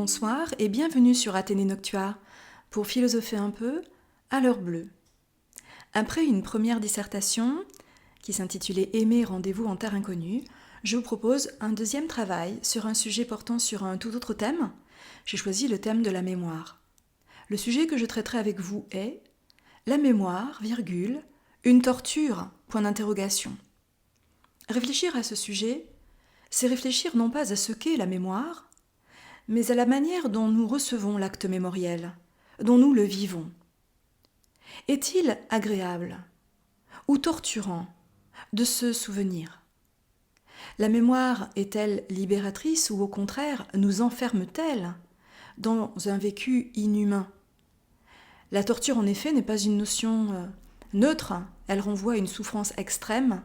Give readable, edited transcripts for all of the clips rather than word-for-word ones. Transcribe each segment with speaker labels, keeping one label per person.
Speaker 1: Bonsoir et bienvenue sur Athénée Noctua pour philosopher un peu à l'heure bleue. Après une première dissertation qui s'intitulait Aimer, rendez-vous en terre inconnue, je vous propose un deuxième travail sur un sujet portant sur un tout autre thème. J'ai choisi le thème de la mémoire. Le sujet que je traiterai avec vous est la mémoire, virgule, une torture, point d'interrogation. Réfléchir à ce sujet, c'est réfléchir non pas à ce qu'est la mémoire, mais à la manière dont nous recevons l'acte mémoriel, dont nous le vivons. Est-il agréable ou torturant de se souvenir ? La mémoire est-elle libératrice ou au contraire nous enferme-t-elle dans un vécu inhumain ? La torture en effet n'est pas une notion neutre, elle renvoie à une souffrance extrême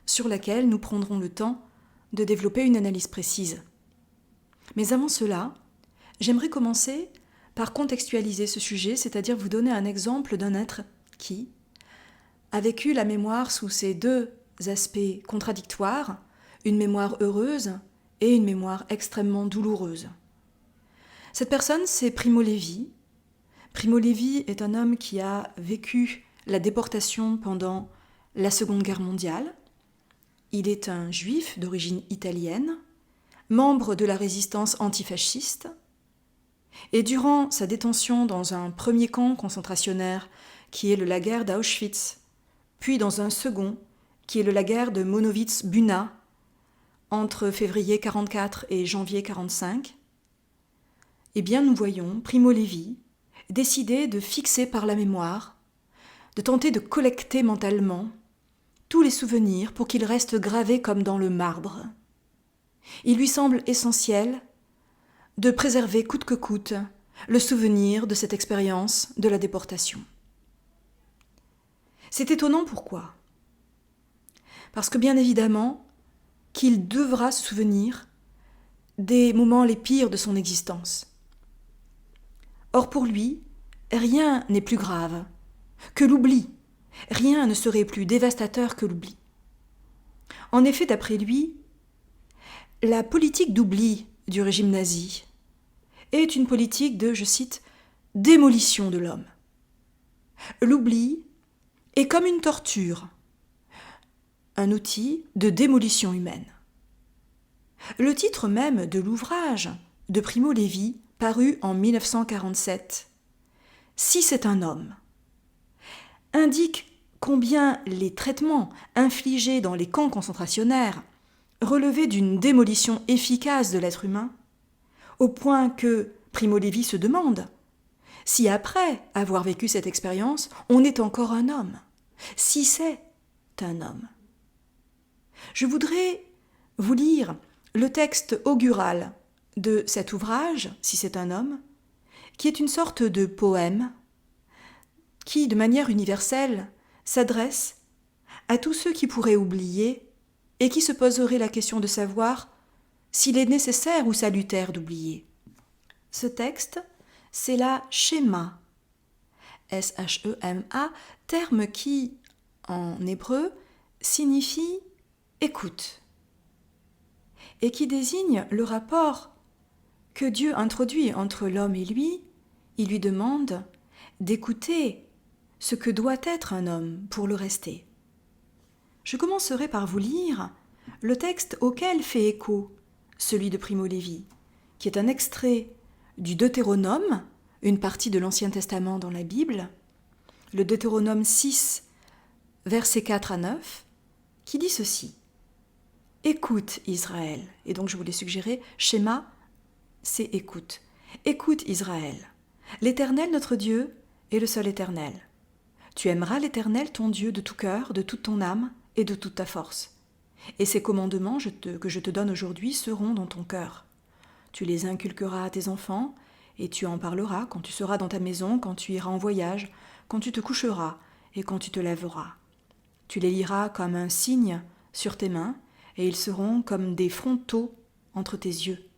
Speaker 1: sur laquelle nous prendrons le temps de développer une analyse précise. Mais avant cela, j'aimerais commencer par contextualiser ce sujet, c'est-à-dire vous donner un exemple d'un être qui a vécu la mémoire sous ces deux aspects contradictoires, une mémoire heureuse et une mémoire extrêmement douloureuse. Cette personne, c'est Primo Levi. Primo Levi est un homme qui a vécu la déportation pendant la Seconde Guerre mondiale. Il est un juif d'origine italienne, membre de la résistance antifasciste, et durant sa détention dans un premier camp concentrationnaire qui est le lager d'Auschwitz, puis dans un second qui est le lager de Monowitz-Buna entre février 1944 et janvier 1945, eh bien nous voyons Primo Levi décider de fixer par la mémoire, de tenter de collecter mentalement tous les souvenirs pour qu'ils restent gravés comme dans le marbre. Il lui semble essentiel de préserver coûte que coûte le souvenir de cette expérience de la déportation. C'est étonnant pourquoi ? Parce que bien évidemment qu'il devra se souvenir des moments les pires de son existence. Or pour lui, rien n'est plus grave que l'oubli. Rien ne serait plus dévastateur que l'oubli. En effet, d'après lui, la politique d'oubli du régime nazi est une politique de, je cite, démolition de l'homme. L'oubli est comme une torture, un outil de démolition humaine. Le titre même de l'ouvrage de Primo Levi, paru en 1947, « Si c'est un homme », indique combien les traitements infligés dans les camps concentrationnaires relevaient d'une démolition efficace de l'être humain, au point que Primo Levi se demande si après avoir vécu cette expérience, on est encore un homme, si c'est un homme. Je voudrais vous lire le texte augural de cet ouvrage, Si c'est un homme, qui est une sorte de poème qui, de manière universelle, s'adresse à tous ceux qui pourraient oublier et qui se poseraient la question de savoir s'il est nécessaire ou salutaire d'oublier. Ce texte, c'est la Shema, S-H-E-M-A, terme qui, en hébreu, signifie « écoute » et qui désigne le rapport que Dieu introduit entre l'homme et lui. Il lui demande d'écouter ce que doit être un homme pour le rester. Je commencerai par vous lire le texte auquel fait écho celui de Primo Levi, qui est un extrait du Deutéronome, une partie de l'Ancien Testament dans la Bible, le Deutéronome 6, versets 4 à 9, qui dit ceci. « Écoute Israël » et donc je voulais suggérer, schéma, c'est écoute. « Écoute Israël, l'Éternel notre Dieu est le seul Éternel. Tu aimeras l'Éternel ton Dieu de tout cœur, de toute ton âme et de toute ta force. Et ces commandements que je te donne aujourd'hui seront dans ton cœur. Tu les inculqueras à tes enfants, et tu en parleras quand tu seras dans ta maison, quand tu iras en voyage, quand tu te coucheras et quand tu te lèveras. Tu les liras comme un signe sur tes mains, et ils seront comme des frontaux entre tes yeux.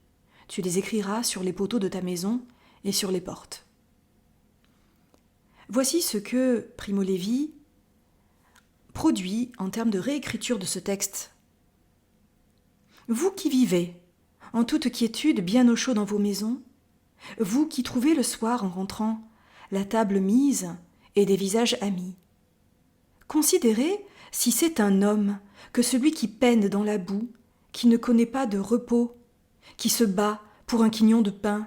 Speaker 1: Tu les écriras sur les poteaux de ta maison et sur les portes. » Voici ce que Primo Levi produit en termes de réécriture de ce texte. Vous qui vivez en toute quiétude, bien au chaud dans vos maisons, vous qui trouvez le soir en rentrant la table mise et des visages amis. Considérez si c'est un homme que celui qui peine dans la boue, qui ne connaît pas de repos, qui se bat pour un quignon de pain,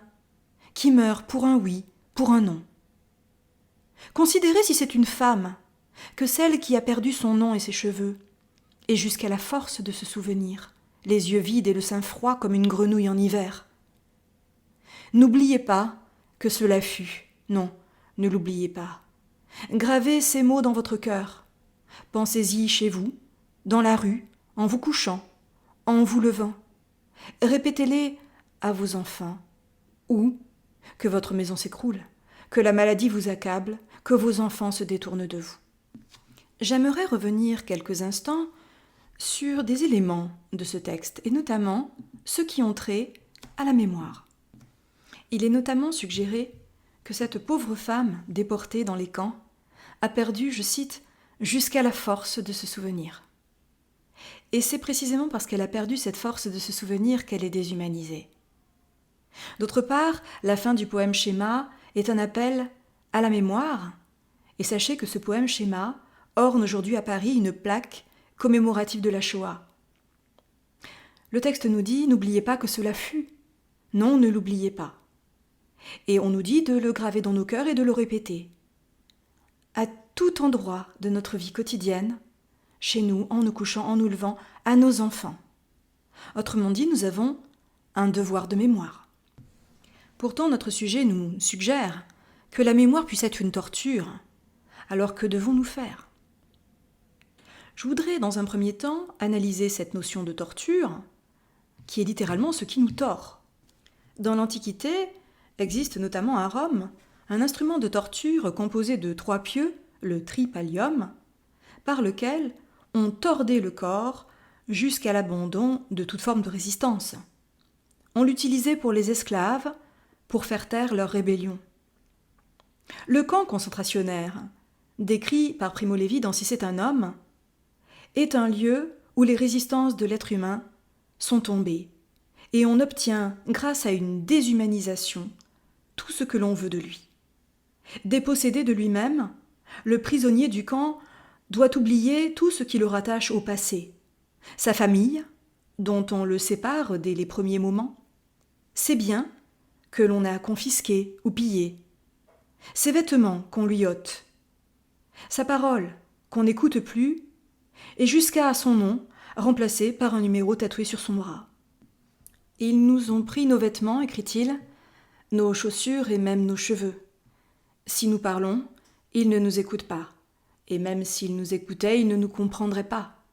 Speaker 1: qui meurt pour un oui, pour un non. Considérez si c'est une femme que celle qui a perdu son nom et ses cheveux, et jusqu'à la force de se souvenir, les yeux vides et le sein froid comme une grenouille en hiver. N'oubliez pas que cela fut, non, ne l'oubliez pas. Gravez ces mots dans votre cœur. Pensez-y chez vous, dans la rue, en vous couchant, en vous levant. Répétez-les à vos enfants. Ou que votre maison s'écroule, que la maladie vous accable, que vos enfants se détournent de vous. J'aimerais revenir quelques instants sur des éléments de ce texte, et notamment ceux qui ont trait à la mémoire. Il est notamment suggéré que cette pauvre femme déportée dans les camps a perdu, je cite, « jusqu'à la force de se souvenir ». Et c'est précisément parce qu'elle a perdu cette force de se souvenir qu'elle est déshumanisée. D'autre part, la fin du poème schéma est un appel à la mémoire, et sachez que ce poème schéma orne aujourd'hui à Paris une plaque commémorative de la Shoah. Le texte nous dit « N'oubliez pas que cela fut ». Non, ne l'oubliez pas. Et on nous dit de le graver dans nos cœurs et de le répéter. À tout endroit de notre vie quotidienne, chez nous, en nous couchant, en nous levant, à nos enfants. Autrement dit, nous avons un devoir de mémoire. Pourtant, notre sujet nous suggère que la mémoire puisse être une torture. Alors que devons-nous faire ? Je voudrais, dans un premier temps, analyser cette notion de torture, qui est littéralement ce qui nous tord. Dans l'Antiquité, existe notamment à Rome un instrument de torture composé de 3 pieux, le tripalium, par lequel on tordait le corps jusqu'à l'abandon de toute forme de résistance. On l'utilisait pour les esclaves, pour faire taire leur rébellion. Le camp concentrationnaire, décrit par Primo Levi dans Si c'est un homme, est un lieu où les résistances de l'être humain sont tombées, et on obtient, grâce à une déshumanisation, tout ce que l'on veut de lui. Dépossédé de lui-même, le prisonnier du camp doit oublier tout ce qui le rattache au passé. Sa famille, dont on le sépare dès les premiers moments, ses biens que l'on a confisqués ou pillés, ses vêtements qu'on lui ôte, sa parole qu'on n'écoute plus, et jusqu'à son nom remplacé par un numéro tatoué sur son bras. Ils nous ont pris nos vêtements, écrit-il, nos chaussures et même nos cheveux. Si nous parlons, ils ne nous écoutent pas, et même s'ils nous écoutaient, ils ne nous comprendraient pas.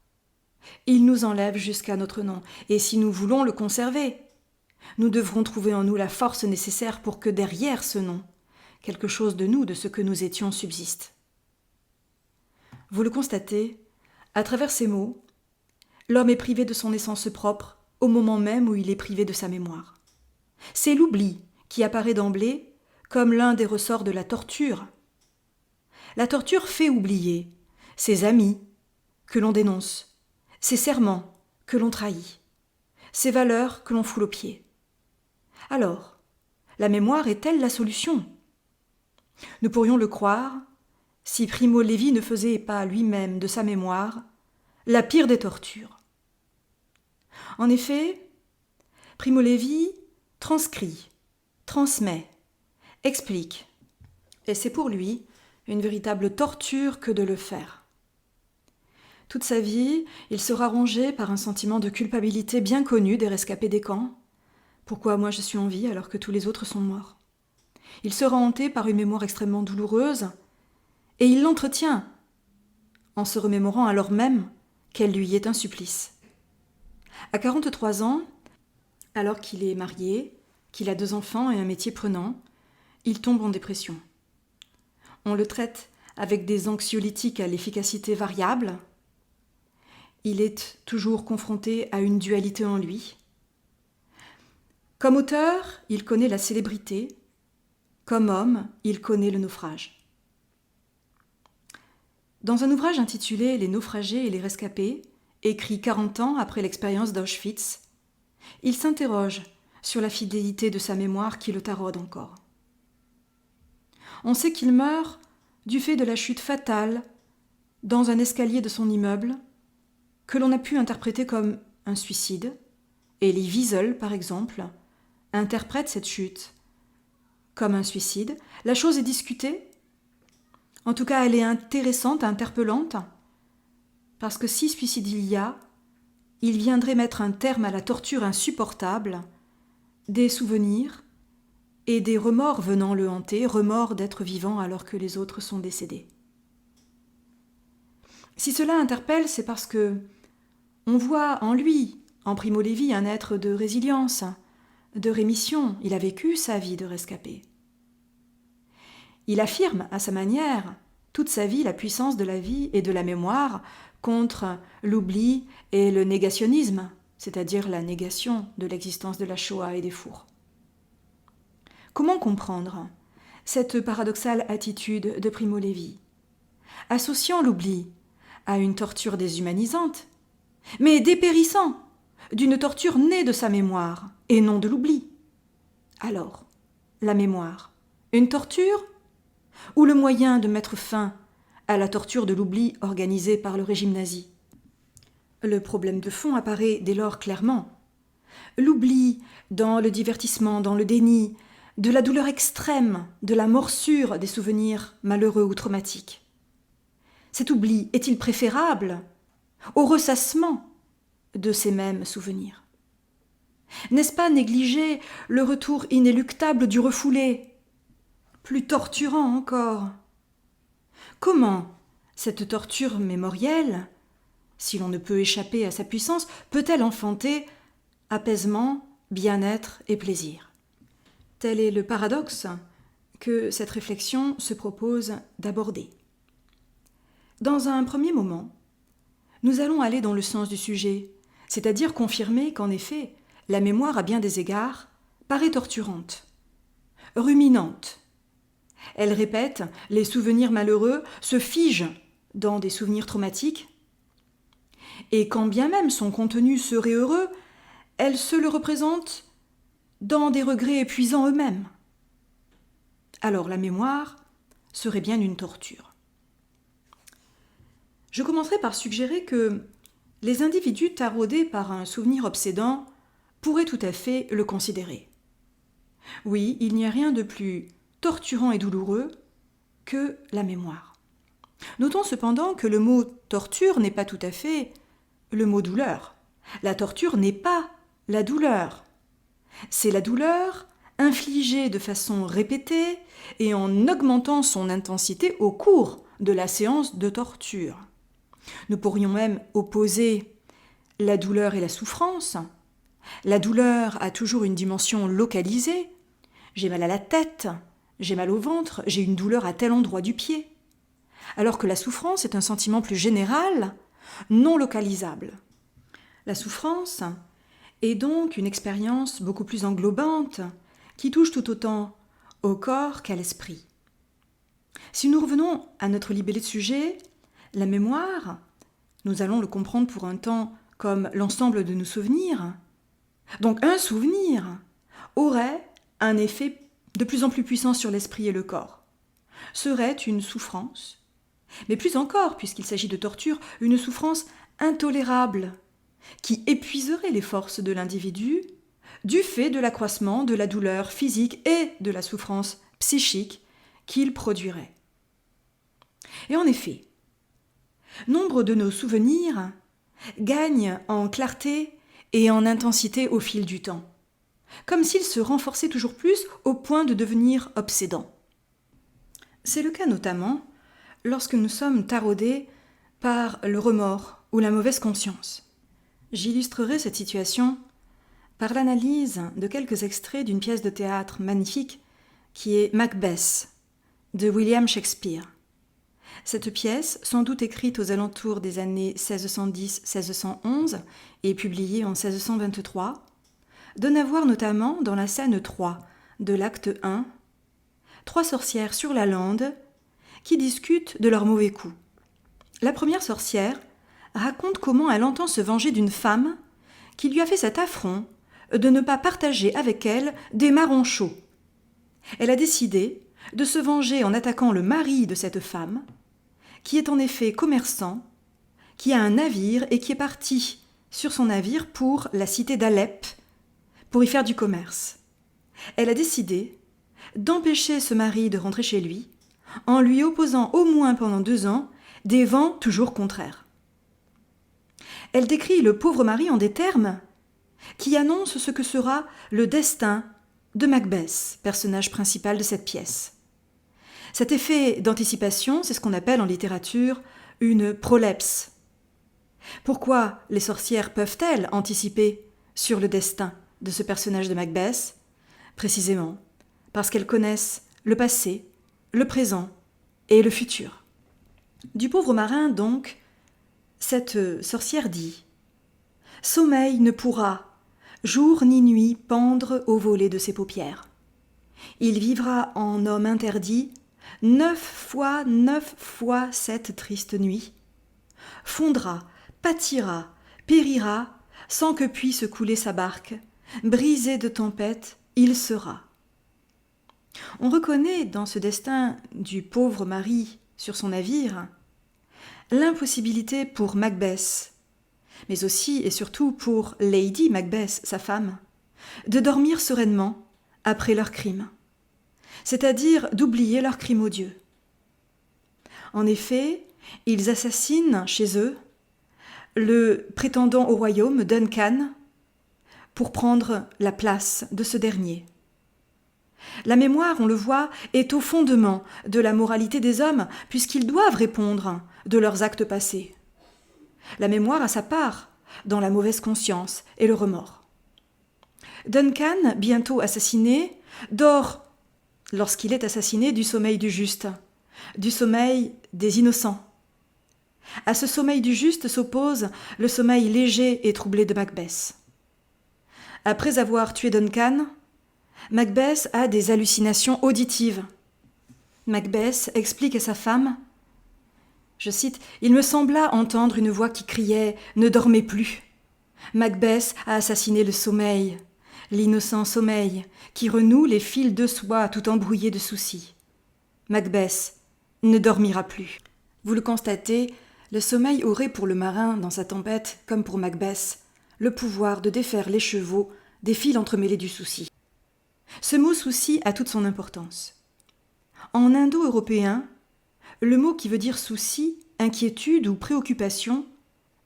Speaker 1: Ils nous enlèvent jusqu'à notre nom, et si nous voulons le conserver, nous devrons trouver en nous la force nécessaire pour que derrière ce nom, quelque chose de nous, de ce que nous étions, subsiste. Vous le constatez, à travers ces mots, l'homme est privé de son essence propre au moment même où il est privé de sa mémoire. C'est l'oubli qui apparaît d'emblée comme l'un des ressorts de la torture. La torture fait oublier ses amis que l'on dénonce, ses serments que l'on trahit, ses valeurs que l'on foule aux pieds. Alors, la mémoire est-elle la solution ? Nous pourrions le croire si Primo Levi ne faisait pas lui-même de sa mémoire la pire des tortures. En effet, Primo Levi transcrit, transmet, explique, et c'est pour lui une véritable torture que de le faire. Toute sa vie, il sera rongé par un sentiment de culpabilité bien connu des rescapés des camps. Pourquoi moi je suis en vie alors que tous les autres sont morts ? Il sera hanté par une mémoire extrêmement douloureuse, et il l'entretient en se remémorant alors même qu'elle lui est un supplice. À 43 ans, alors qu'il est marié, qu'il a 2 enfants et un métier prenant, il tombe en dépression. On le traite avec des anxiolytiques à l'efficacité variable. Il est toujours confronté à une dualité en lui. Comme auteur, il connaît la célébrité. Comme homme, il connaît le naufrage. Dans un ouvrage intitulé « Les naufragés et les rescapés », écrit 40 ans après l'expérience d'Auschwitz, il s'interroge sur la fidélité de sa mémoire qui le taraude encore. On sait qu'il meurt du fait de la chute fatale dans un escalier de son immeuble, que l'on a pu interpréter comme un suicide. Elie Wiesel, par exemple, interprète cette chute comme un suicide. La chose est discutée. En tout cas, elle est intéressante, interpellante, parce que si suicide il viendrait mettre un terme à la torture insupportable des souvenirs et des remords venant le hanter, remords d'être vivant alors que les autres sont décédés. Si cela interpelle, c'est parce que on voit en lui, en Primo Levi, un être de résilience, de rémission. Il a vécu sa vie de rescapé. Il affirme, à sa manière, toute sa vie la puissance de la vie et de la mémoire contre l'oubli et le négationnisme, c'est-à-dire la négation de l'existence de la Shoah et des fours. Comment comprendre cette paradoxale attitude de Primo Levi, associant l'oubli à une torture déshumanisante, mais dépérissant d'une torture née de sa mémoire et non de l'oubli? Alors, la mémoire, une torture ou le moyen de mettre fin à la torture de l'oubli organisée par le régime nazi? Le problème de fond apparaît dès lors clairement. L'oubli dans le divertissement, dans le déni, de la douleur extrême, de la morsure des souvenirs malheureux ou traumatiques. Cet oubli est-il préférable au ressassement de ces mêmes souvenirs? N'est-ce pas négliger le retour inéluctable du refoulé, plus torturant encore? Comment cette torture mémorielle, si l'on ne peut échapper à sa puissance, peut-elle enfanter apaisement, bien-être et plaisir? Tel est le paradoxe que cette réflexion se propose d'aborder. Dans un premier moment, nous allons aller dans le sens du sujet, c'est-à-dire confirmer qu'en effet, la mémoire à bien des égards paraît torturante, ruminante. Elle répète les souvenirs malheureux, se fige dans des souvenirs traumatiques, et quand bien même son contenu serait heureux, elle se le représente dans des regrets épuisants eux-mêmes. Alors la mémoire serait bien une torture. Je commencerai par suggérer que les individus taraudés par un souvenir obsédant pourraient tout à fait le considérer. Oui, il n'y a rien de plus torturant et douloureux que la mémoire. Notons cependant que le mot torture n'est pas tout à fait le mot douleur. La torture n'est pas la douleur. C'est la douleur infligée de façon répétée et en augmentant son intensité au cours de la séance de torture. Nous pourrions même opposer la douleur et la souffrance. La douleur a toujours une dimension localisée. J'ai mal à la tête, j'ai mal au ventre, j'ai une douleur à tel endroit du pied. Alors que la souffrance est un sentiment plus général, non localisable. La souffrance est donc une expérience beaucoup plus englobante qui touche tout autant au corps qu'à l'esprit. Si nous revenons à notre libellé de sujet, la mémoire, nous allons le comprendre pour un temps comme l'ensemble de nos souvenirs. Donc un souvenir aurait un effet de plus en plus puissant sur l'esprit et le corps. Serait une souffrance, mais plus encore, puisqu'il s'agit de torture, une souffrance intolérable qui épuiserait les forces de l'individu du fait de l'accroissement de la douleur physique et de la souffrance psychique qu'il produirait. Et en effet, nombre de nos souvenirs gagnent en clarté et en intensité au fil du temps, comme s'ils se renforçaient toujours plus au point de devenir obsédants. C'est le cas notamment lorsque nous sommes taraudés par le remords ou la mauvaise conscience. J'illustrerai cette situation par l'analyse de quelques extraits d'une pièce de théâtre magnifique qui est Macbeth de William Shakespeare. Cette pièce, sans doute écrite aux alentours des années 1610-1611 et publiée en 1623, donne à voir notamment dans la scène 3 de l'acte 1 3 sorcières sur la lande qui discutent de leurs mauvais coups. La première sorcière raconte comment elle entend se venger d'une femme qui lui a fait cet affront de ne pas partager avec elle des marrons chauds. Elle a décidé de se venger en attaquant le mari de cette femme, qui est en effet commerçant, qui a un navire et qui est parti sur son navire pour la cité d'Alep, pour y faire du commerce. Elle a décidé d'empêcher ce mari de rentrer chez lui en lui opposant au moins pendant 2 ans des vents toujours contraires. Elle décrit le pauvre mari en des termes qui annoncent ce que sera le destin de Macbeth, personnage principal de cette pièce. Cet effet d'anticipation, c'est ce qu'on appelle en littérature une prolepse. Pourquoi les sorcières peuvent-elles anticiper sur le destin de ce personnage de Macbeth ? Précisément parce qu'elles connaissent le passé, le présent et le futur. Du pauvre marin, donc, cette sorcière dit « Sommeil ne pourra, jour ni nuit, pendre au volet de ses paupières. Il vivra en homme interdit 9 fois cette triste nuit, fondra, pâtira, périra, sans que puisse couler sa barque, brisé de tempête, il sera. » On reconnaît dans ce destin du pauvre mari sur son navire l'impossibilité pour Macbeth, mais aussi et surtout pour Lady Macbeth, sa femme, de dormir sereinement après leur crime, c'est-à-dire d'oublier leur crime odieux. En effet, ils assassinent chez eux le prétendant au royaume, Duncan, pour prendre la place de ce dernier. La mémoire, on le voit, est au fondement de la moralité des hommes, puisqu'ils doivent répondre de leurs actes passés. La mémoire a sa part dans la mauvaise conscience et le remords. Duncan, bientôt assassiné, dort, lorsqu'il est assassiné, du sommeil du juste, du sommeil des innocents. À ce sommeil du juste s'oppose le sommeil léger et troublé de Macbeth. Après avoir tué Duncan, Macbeth a des hallucinations auditives. Macbeth explique à sa femme, je cite, « Il me sembla entendre une voix qui criait « Ne dormez plus !» Macbeth a assassiné le sommeil, l'innocent sommeil, qui renoue les fils de soie tout embrouillés de soucis. Macbeth ne dormira plus. » Vous le constatez, le sommeil aurait pour le marin, dans sa tempête, comme pour Macbeth, le pouvoir de défaire l'écheveau des fils entremêlés du souci. Ce mot souci a toute son importance. En indo-européen, le mot qui veut dire souci, inquiétude ou préoccupation,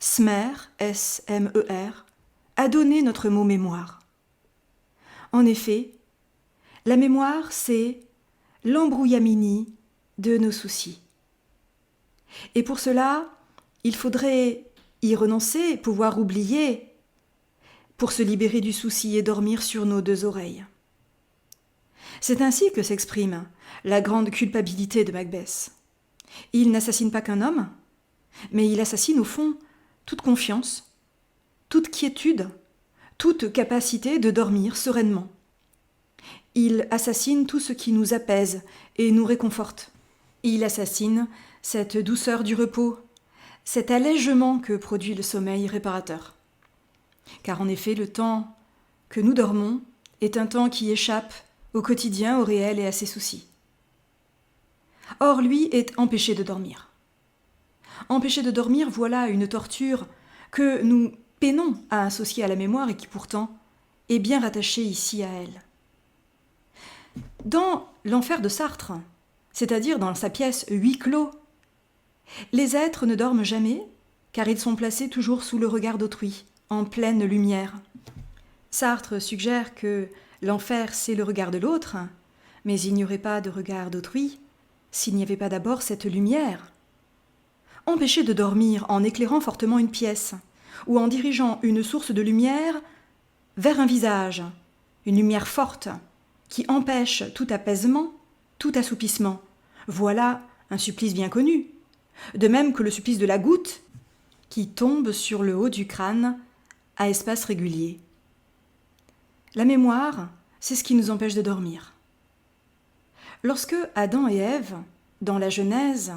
Speaker 1: smer, S-M-E-R, a donné notre mot mémoire. En effet, la mémoire, c'est l'embrouillamini de nos soucis. Et pour cela, il faudrait y renoncer, pouvoir oublier, pour se libérer du souci et dormir sur nos 2 oreilles. C'est ainsi que s'exprime la grande culpabilité de Macbeth. Il n'assassine pas qu'un homme, mais il assassine au fond toute confiance, toute quiétude, toute capacité de dormir sereinement. Il assassine tout ce qui nous apaise et nous réconforte. Il assassine cette douceur du repos, cet allègement que produit le sommeil réparateur. Car en effet, le temps que nous dormons est un temps qui échappe au quotidien, au réel et à ses soucis. Or, lui est empêché de dormir. Empêché de dormir, voilà une torture que nous peinons à associer à la mémoire et qui pourtant est bien rattachée ici à elle. Dans l'enfer de Sartre, c'est-à-dire dans sa pièce Huis clos, les êtres ne dorment jamais car ils sont placés toujours sous le regard d'autrui, en pleine lumière. Sartre suggère que l'enfer, c'est le regard de l'autre, mais il n'y aurait pas de regard d'autrui s'il n'y avait pas d'abord cette lumière. Empêcher de dormir en éclairant fortement une pièce ou en dirigeant une source de lumière vers un visage, une lumière forte qui empêche tout apaisement, tout assoupissement. Voilà un supplice bien connu, de même que le supplice de la goutte qui tombe sur le haut du crâne à espace régulier. La mémoire, c'est ce qui nous empêche de dormir. Lorsque Adam et Ève, dans la Genèse,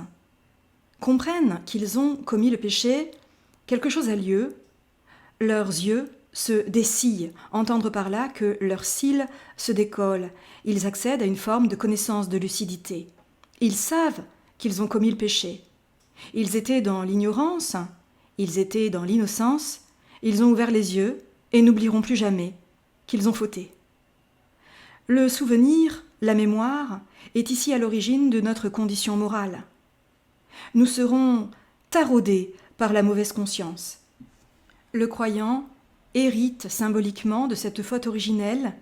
Speaker 1: comprennent qu'ils ont commis le péché, quelque chose a lieu, leurs yeux se dessillent, entendre par là que leurs cils se décollent. Ils accèdent à une forme de connaissance, de lucidité. Ils savent qu'ils ont commis le péché. Ils étaient dans l'ignorance, ils étaient dans l'innocence, ils ont ouvert les yeux et n'oublieront plus jamais qu'ils ont fauté. Le souvenir, la mémoire, est ici à l'origine de notre condition morale. Nous serons taraudés par la mauvaise conscience. Le croyant hérite symboliquement de cette faute originelle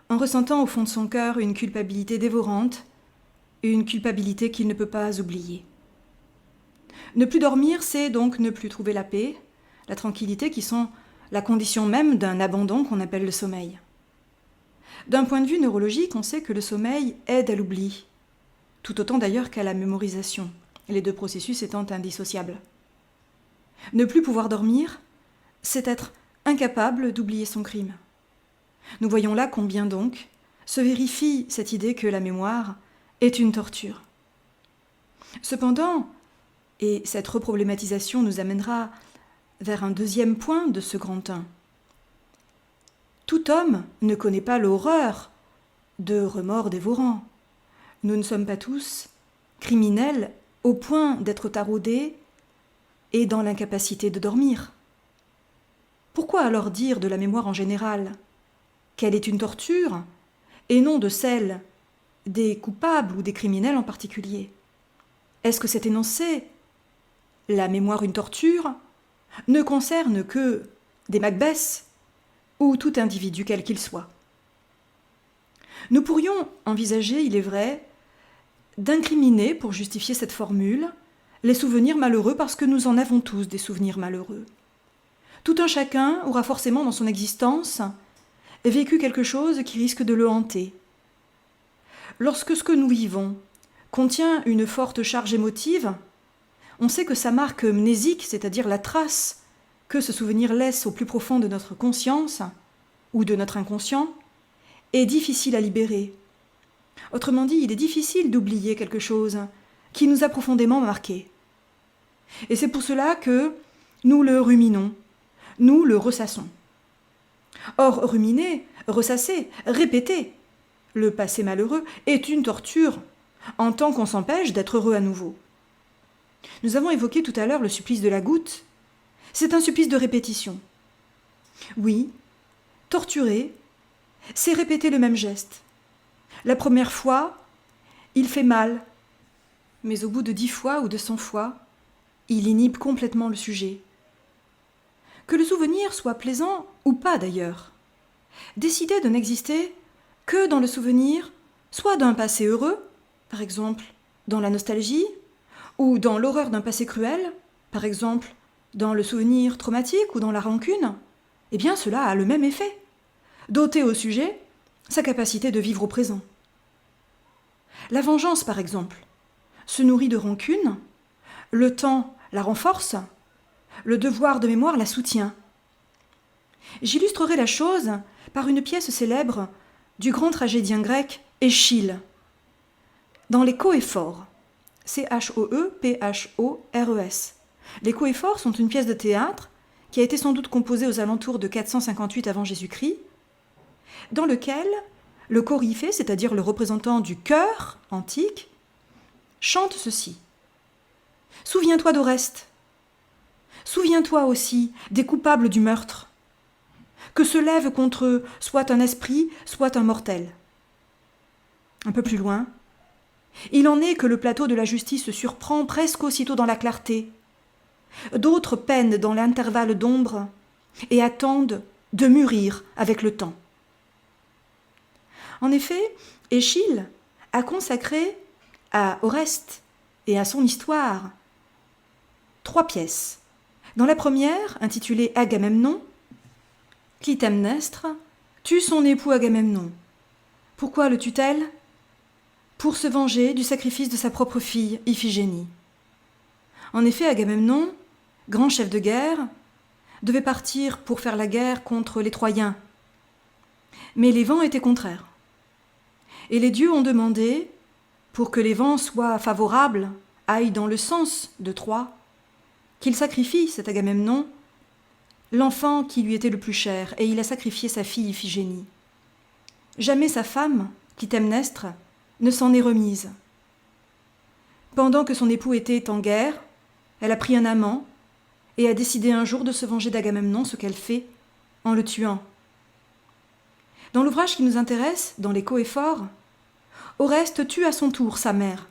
Speaker 1: en ressentant au fond de son cœur une culpabilité dévorante, une culpabilité qu'il ne peut pas oublier. Ne plus dormir, c'est donc ne plus trouver la paix, la tranquillité qui sont la condition même d'un abandon qu'on appelle le sommeil. D'un point de vue neurologique, on sait que le sommeil aide à l'oubli, tout autant d'ailleurs qu'à la mémorisation, les deux processus étant indissociables. Ne plus pouvoir dormir, c'est être incapable d'oublier son crime. Nous voyons là combien donc se vérifie cette idée que la mémoire est une torture. Cependant, et cette reproblématisation nous amènera vers un deuxième point de ce grand 1, tout homme ne connaît pas l'horreur de remords dévorants. Nous ne sommes pas tous criminels au point d'être taraudés et dans l'incapacité de dormir. Pourquoi alors dire de la mémoire en général qu'elle est une torture et non de celle des coupables ou des criminels en particulier? Est-ce que cet énoncé, la mémoire une torture, ne concerne que des Macbeths ou tout individu quel qu'il soit? Nous pourrions envisager, il est vrai, d'incriminer, pour justifier cette formule, les souvenirs malheureux parce que nous en avons tous des souvenirs malheureux. Tout un chacun aura forcément dans son existence vécu quelque chose qui risque de le hanter. Lorsque ce que nous vivons contient une forte charge émotive, on sait que sa marque mnésique, c'est-à-dire la trace que ce souvenir laisse au plus profond de notre conscience ou de notre inconscient, est difficile à libérer. Autrement dit, il est difficile d'oublier quelque chose qui nous a profondément marqués. Et c'est pour cela que nous le ruminons, nous le ressassons. Or, ruminer, ressasser, répéter le passé malheureux est une torture en tant qu'on s'empêche d'être heureux à nouveau. Nous avons évoqué tout à l'heure le supplice de la goutte. C'est un supplice de répétition. Oui, torturer, c'est répéter le même geste. La première fois, il fait mal, mais au bout de 10 fois ou de 100 fois, il inhibe complètement le sujet. Que le souvenir soit plaisant ou pas d'ailleurs, décider de n'exister que dans le souvenir, soit d'un passé heureux, par exemple dans la nostalgie, ou dans l'horreur d'un passé cruel, par exemple dans le souvenir traumatique ou dans la rancune, eh bien cela a le même effet, d'ôter au sujet sa capacité de vivre au présent. La vengeance, par exemple, se nourrit de rancune, le temps la renforce, le devoir de mémoire la soutient. J'illustrerai la chose par une pièce célèbre du grand tragédien grec Échille, dans les Choéphores, Choephores. Les Choéphores sont une pièce de théâtre qui a été sans doute composée aux alentours de 458 avant Jésus-Christ, dans lequel le coryphée, c'est-à-dire le représentant du chœur antique, chante ceci. Souviens-toi d'Oreste. Souviens-toi aussi des coupables du meurtre. Que se lève contre eux soit un esprit, soit un mortel. Un peu plus loin, il en est que le plateau de la justice se surprend presque aussitôt dans la clarté. D'autres peinent dans l'intervalle d'ombre et attendent de mûrir avec le temps. En effet, Échille a consacré à Oreste et à son histoire 3 pièces. Dans la première, intitulée Agamemnon, Clytemnestre tue son époux Agamemnon. Pourquoi le tue-t-elle ? Pour se venger du sacrifice de sa propre fille, Iphigénie. En effet, Agamemnon, grand chef de guerre, devait partir pour faire la guerre contre les Troyens. Mais les vents étaient contraires. Et les dieux ont demandé, pour que les vents soient favorables, aillent dans le sens de Troie, qu'il sacrifie cet Agamemnon l'enfant qui lui était le plus cher, et il a sacrifié sa fille Iphigénie. Jamais sa femme, Clytemnestre, ne s'en est remise. Pendant que son époux était en guerre, elle a pris un amant et a décidé un jour de se venger d'Agamemnon, ce qu'elle fait en le tuant. Dans l'ouvrage qui nous intéresse, dans les Coéphores, Oreste tue à son tour sa mère,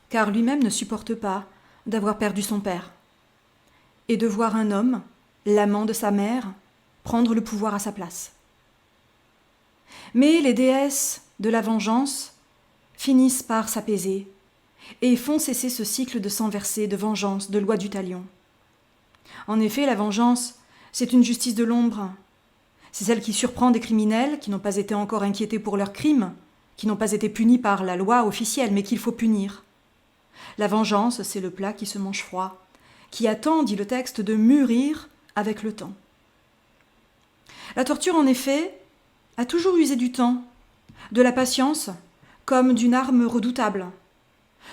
Speaker 1: car lui-même ne supporte pas d'avoir perdu son père, et de voir un homme, l'amant de sa mère, prendre le pouvoir à sa place. Mais les déesses de la vengeance finissent par s'apaiser et font cesser ce cycle de sang versé, de vengeance, de loi du talion. En effet, la vengeance, c'est une justice de l'ombre. C'est celle qui surprend des criminels qui n'ont pas été encore inquiétés pour leurs crimes, qui n'ont pas été punis par la loi officielle, mais qu'il faut punir. La vengeance, c'est le plat qui se mange froid, qui attend, dit le texte, de mûrir avec le temps. La torture, en effet, a toujours usé du temps, de la patience, comme d'une arme redoutable.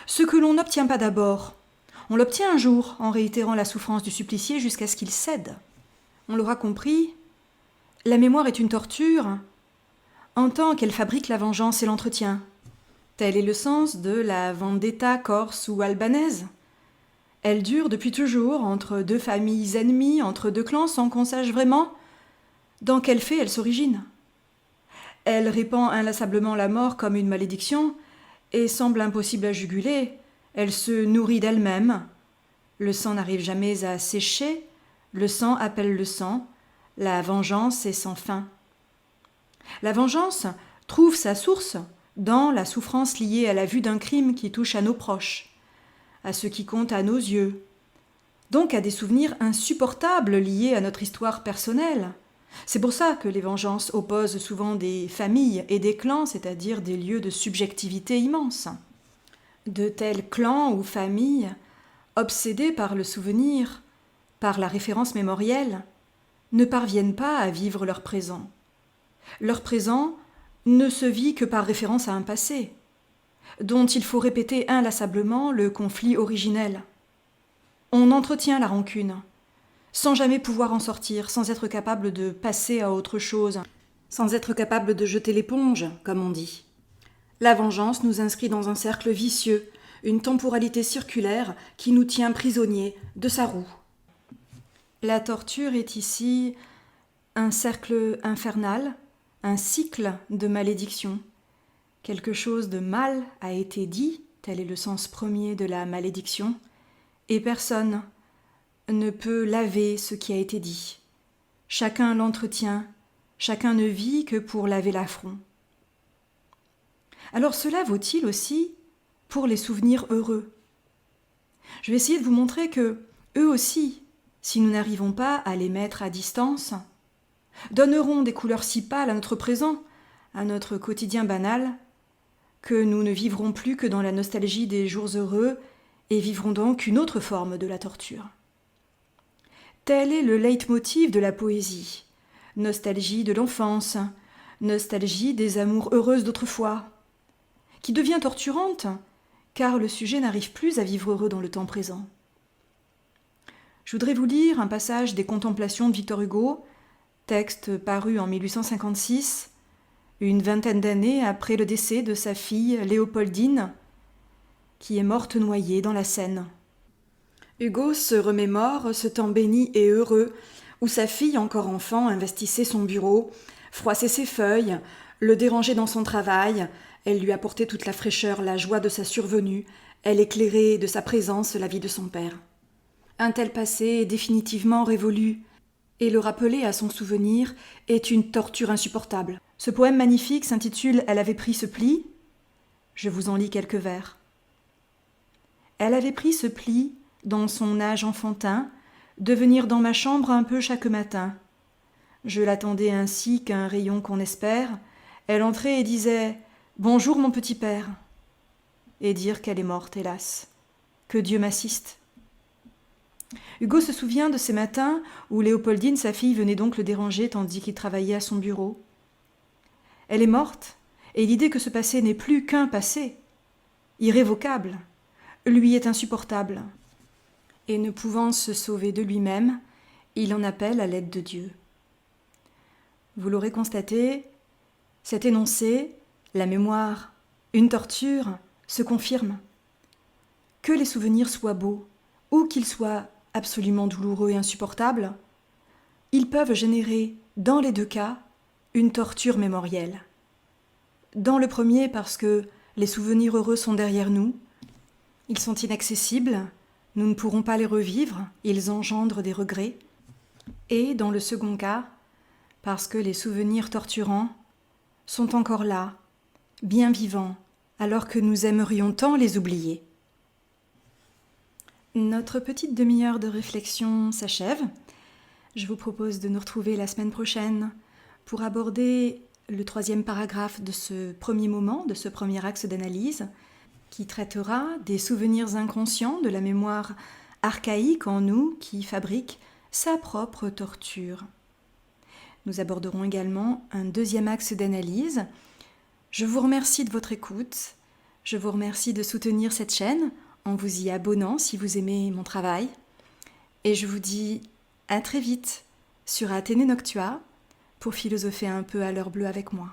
Speaker 1: Ce que l'on n'obtient pas d'abord, on l'obtient un jour en réitérant la souffrance du supplicié jusqu'à ce qu'il cède. On l'aura compris, la mémoire est une torture en tant qu'elle fabrique la vengeance et l'entretien. Tel est le sens de la vendetta corse ou albanaise. Elle dure depuis toujours entre deux familles ennemies, entre deux clans, sans qu'on sache vraiment dans quel fait elle s'origine. Elle répand inlassablement la mort comme une malédiction et semble impossible à juguler. Elle se nourrit d'elle-même. Le sang n'arrive jamais à sécher. Le sang appelle le sang. La vengeance est sans fin. La vengeance trouve sa source dans la souffrance liée à la vue d'un crime qui touche à nos proches, à ce qui compte à nos yeux, donc à des souvenirs insupportables liés à notre histoire personnelle. C'est pour ça que les vengeances opposent souvent des familles et des clans, c'est-à-dire des lieux de subjectivité immense. De tels clans ou familles, obsédés par le souvenir, par la référence mémorielle, ne parviennent pas à vivre leur présent. Leur présent ne se vit que par référence à un passé, dont il faut répéter inlassablement le conflit originel. On entretient la rancune, sans jamais pouvoir en sortir, sans être capable de passer à autre chose, sans être capable de jeter l'éponge, comme on dit. La vengeance nous inscrit dans un cercle vicieux, une temporalité circulaire qui nous tient prisonniers de sa roue. La torture est ici un cercle infernal, un cycle de malédiction. Quelque chose de mal a été dit, tel est le sens premier de la malédiction, et personne ne peut laver ce qui a été dit. Chacun l'entretient, chacun ne vit que pour laver l'affront. Alors cela vaut-il aussi pour les souvenirs heureux? Je vais essayer de vous montrer que, eux aussi, si nous n'arrivons pas à les mettre à distance, donneront des couleurs si pâles à notre présent, à notre quotidien banal, que nous ne vivrons plus que dans la nostalgie des jours heureux et vivrons donc une autre forme de la torture. Tel est le leitmotiv de la poésie. Nostalgie de l'enfance, nostalgie des amours heureuses d'autrefois, qui devient torturante, car le sujet n'arrive plus à vivre heureux dans le temps présent. Je voudrais vous lire un passage des Contemplations de Victor Hugo, texte paru en 1856, une vingtaine d'années après le décès de sa fille Léopoldine, qui est morte noyée dans la Seine. Hugo se remémore ce temps béni et heureux où sa fille, encore enfant, investissait son bureau, froissait ses feuilles, le dérangeait dans son travail, elle lui apportait toute la fraîcheur, la joie de sa survenue, elle éclairait de sa présence la vie de son père. Un tel passé est définitivement révolu, et le rappeler à son souvenir est une torture insupportable. Ce poème magnifique s'intitule « Elle avait pris ce pli ». Je vous en lis quelques vers. Elle avait pris ce pli, dans son âge enfantin, de venir dans ma chambre un peu chaque matin. Je l'attendais ainsi qu'un rayon qu'on espère. Elle entrait et disait « Bonjour mon petit père » et dire qu'elle est morte, hélas. Que Dieu m'assiste. Hugo se souvient de ces matins où Léopoldine, sa fille, venait donc le déranger tandis qu'il travaillait à son bureau. Elle est morte, et l'idée que ce passé n'est plus qu'un passé, irrévocable, lui est insupportable. Et ne pouvant se sauver de lui-même, il en appelle à l'aide de Dieu. Vous l'aurez constaté, cet énoncé, la mémoire, une torture, se confirme. Que les souvenirs soient beaux, ou qu'ils soient absolument douloureux et insupportables, ils peuvent générer, dans les deux cas, une torture mémorielle. Dans le premier, parce que les souvenirs heureux sont derrière nous, ils sont inaccessibles, nous ne pourrons pas les revivre, ils engendrent des regrets. Et dans le second cas, parce que les souvenirs torturants sont encore là, bien vivants, alors que nous aimerions tant les oublier. Notre petite demi-heure de réflexion s'achève. Je vous propose de nous retrouver la semaine prochaine pour aborder le 3e paragraphe de ce premier moment, de ce premier axe d'analyse, qui traitera des souvenirs inconscients de la mémoire archaïque en nous qui fabrique sa propre torture. Nous aborderons également un 2e axe d'analyse. Je vous remercie de votre écoute. Je vous remercie de soutenir cette chaîne en vous y abonnant si vous aimez mon travail. Et je vous dis à très vite sur Athénée Noctua pour philosopher un peu à l'heure bleue avec moi.